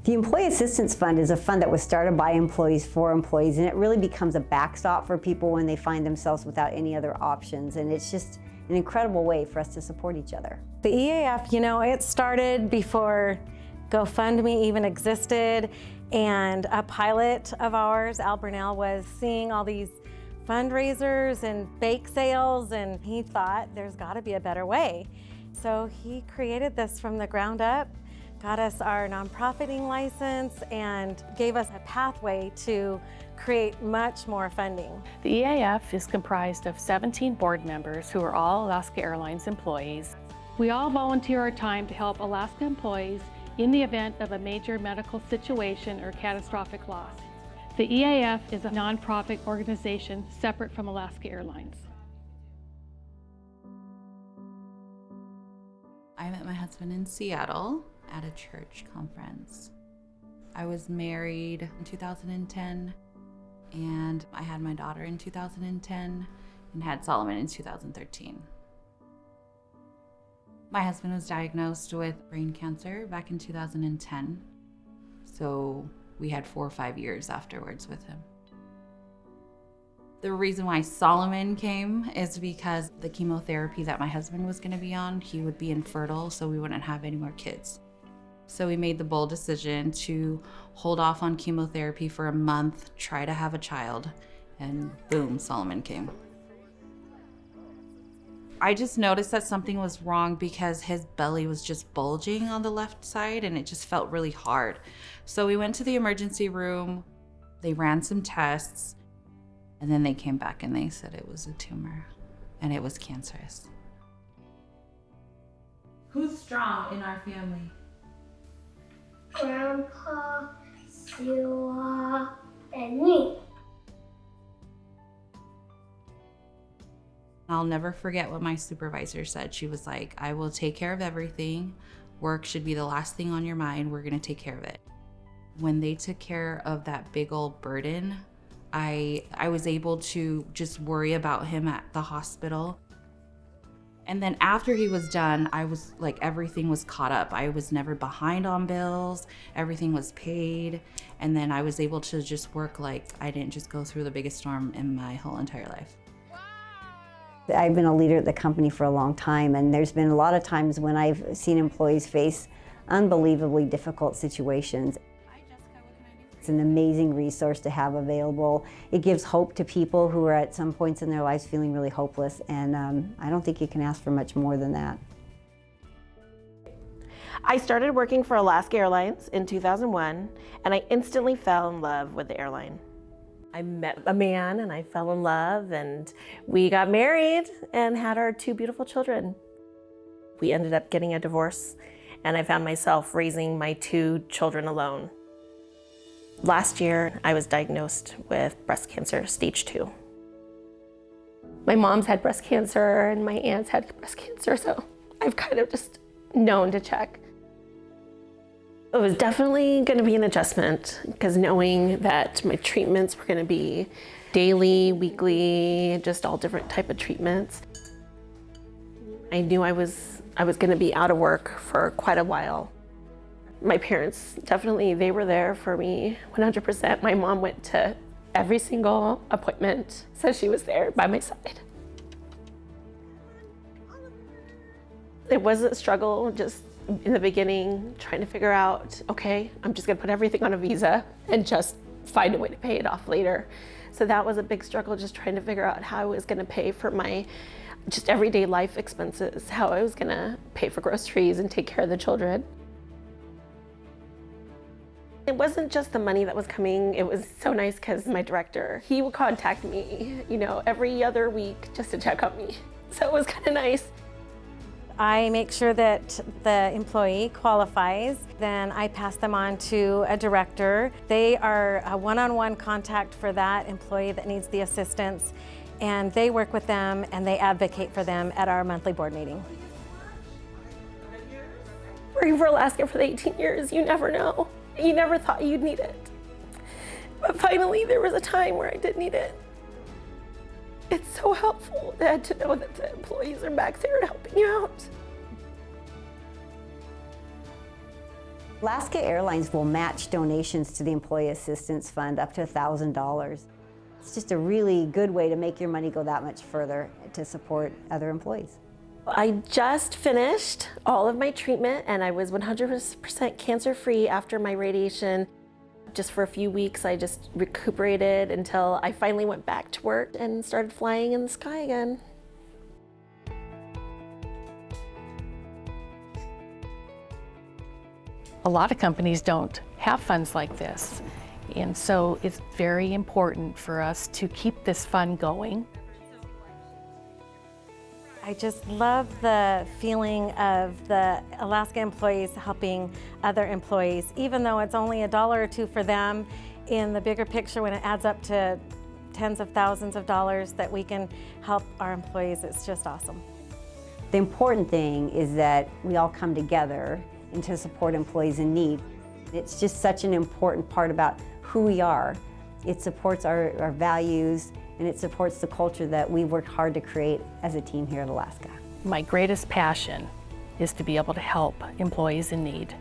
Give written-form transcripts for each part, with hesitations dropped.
The Employee Assistance Fund is a fund that was started by employees for employees, and it really becomes a backstop for people when they find themselves without any other options, and it's just an incredible way for us to support each other. The EAF, it started before GoFundMe even existed, and a pilot of ours, Al Burnell, was seeing all these fundraisers and bake sales, and he thought there's got to be a better way. So he created this from the ground up, got us our nonprofiting license, and gave us a pathway to create much more funding. The EAF is comprised of 17 board members who are all Alaska Airlines employees. We all volunteer our time to help Alaska employees in the event of a major medical situation or catastrophic loss. The EAF is a nonprofit organization separate from Alaska Airlines. I met my husband in Seattle at a church conference. I was married in 2010, and I had my daughter in 2010 and had Solomon in 2013. My husband was diagnosed with brain cancer back in 2010, so we had 4 or 5 years afterwards with him. The reason why Solomon came is because the chemotherapy that my husband was going to be on, he would be infertile, so we wouldn't have any more kids. So we made the bold decision to hold off on chemotherapy for a month, try to have a child, and boom, Solomon came. I just noticed that something was wrong because his belly was just bulging on the left side and it just felt really hard. So we went to the emergency room, they ran some tests, and then they came back and they said it was a tumor and it was cancerous. Who's strong in our family? Grandpa, Sheila, and me. I'll never forget what my supervisor said. She was like, I will take care of everything. Work should be the last thing on your mind. We're gonna take care of it. When they took care of that big old burden, I was able to just worry about him at the hospital. And then after he was done, I was like, everything was caught up. I was never behind on bills. Everything was paid. And then I was able to just work like I didn't just go through the biggest storm in my whole entire life. I've been a leader at the company for a long time, and there's been a lot of times when I've seen employees face unbelievably difficult situations. It's an amazing resource to have available. It gives hope to people who are at some points in their lives feeling really hopeless, and I don't think you can ask for much more than that. I started working for Alaska Airlines in 2001, and I instantly fell in love with the airline. I met a man and I fell in love, and we got married and had our 2 beautiful children. We ended up getting a divorce, and I found myself raising my 2 children alone. Last year, I was diagnosed with breast cancer, stage 2. My mom's had breast cancer and my aunts had breast cancer, so I've kind of just known to check. It was definitely going to be an adjustment, because knowing that my treatments were going to be daily, weekly, just all different type of treatments. I knew I was going to be out of work for quite a while. My parents, definitely, they were there for me 100%. My mom went to every single appointment, so she was there by my side. It was a struggle just in the beginning, trying to figure out, okay, I'm just gonna put everything on a visa and just find a way to pay it off later. So that was a big struggle, just trying to figure out how I was gonna pay for my just everyday life expenses, how I was gonna pay for groceries and take care of the children. It wasn't just the money that was coming. It was so nice because my director, he would contact me, every other week just to check on me. So it was kind of nice. I make sure that the employee qualifies, then I pass them on to a director. They are a one-on-one contact for that employee that needs the assistance, and they work with them and they advocate for them at our monthly board meeting. Working for Alaska for the 18 years, you never know. You never thought you'd need it. But finally, there was a time where I did need it. It's so helpful, Dad, to know that the employees are back there and helping you out. Alaska Airlines will match donations to the Employee Assistance Fund up to $1,000. It's just a really good way to make your money go that much further to support other employees. I just finished all of my treatment and I was 100% cancer-free after my radiation. Just for a few weeks, I just recuperated until I finally went back to work and started flying in the sky again. A lot of companies don't have funds like this, and so it's very important for us to keep this fund going. I just love the feeling of the Alaska employees helping other employees, even though it's only $1 or $2 for them. In the bigger picture, when it adds up to tens of thousands of dollars that we can help our employees, it's just awesome. The important thing is that we all come together and to support employees in need. It's just such an important part about who we are. It supports our values, and it supports the culture that we worked hard to create as a team here at Alaska. My greatest passion is to be able to help employees in need.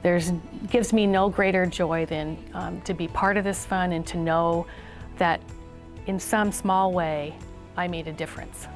Gives me no greater joy than to be part of this fund and to know that in some small way I made a difference.